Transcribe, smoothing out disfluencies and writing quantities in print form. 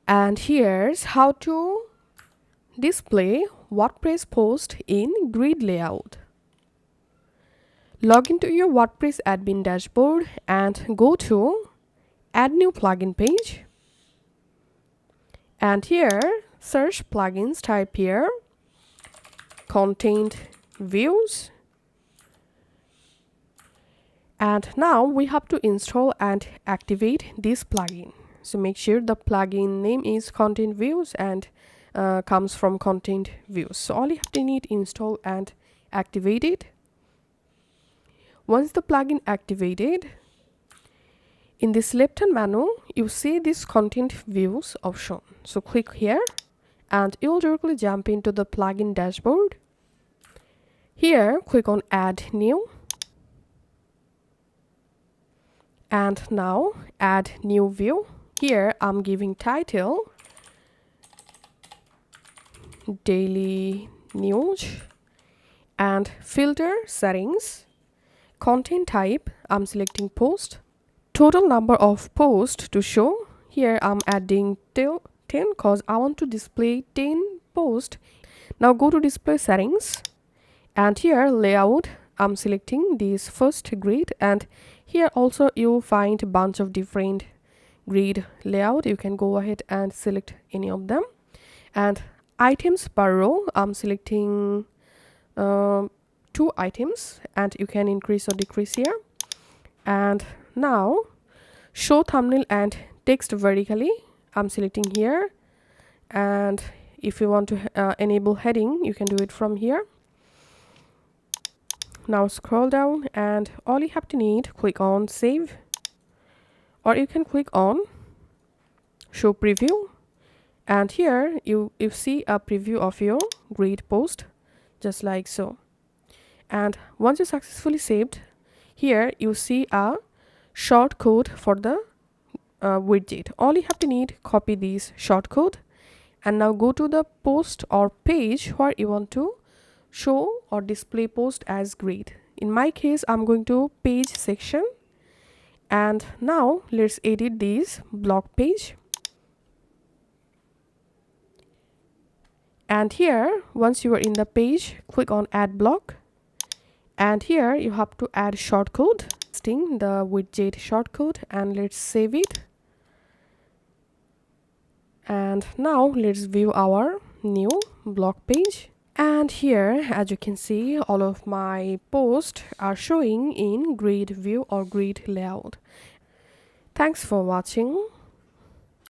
And here's how to display WordPress post in grid layout. Log into your WordPress admin dashboard and go to Add New Plugin page. And here, search plugins, type here Content Views. And now we have to install and activate this plugin. So make sure the plugin name is Content Views and comes from Content Views. So all you have to need install and activate it. Once the plugin activated, in this left hand menu, you see this Content Views option. So click here and you'll directly jump into the plugin dashboard. Here, click on Add New. And now add new view. Here I'm giving title Daily News and filter settings. Content type, I'm selecting post. Total number of posts to show. Here I'm adding 10 because I want to display 10 posts. Now go to display settings and here layout, I'm selecting this first grid, and here also you'll find a bunch of different grid layout. You can go ahead and select any of them. And items per row, I'm selecting 2 items, and you can increase or decrease here. And now show thumbnail and text vertically, I'm selecting here. And if you want to enable heading, you can do it from here. Now scroll down and all you have to need, click on save, or you can click on show preview, and here you see a preview of your grid post just like so. And once you successfully saved, here you see a short code for the widget. All you have to need, copy this short code and now go to the post or page where you want to show or display post as grid. In my case, I'm going to page section. And now let's edit this blog page. And here, once you are in the page, click on add block. And here you have to add shortcode, the widget shortcode, and let's save it. And now let's view our new blog page. And here, as you can see, all of my posts are showing in grid view or grid layout. Thanks for watching.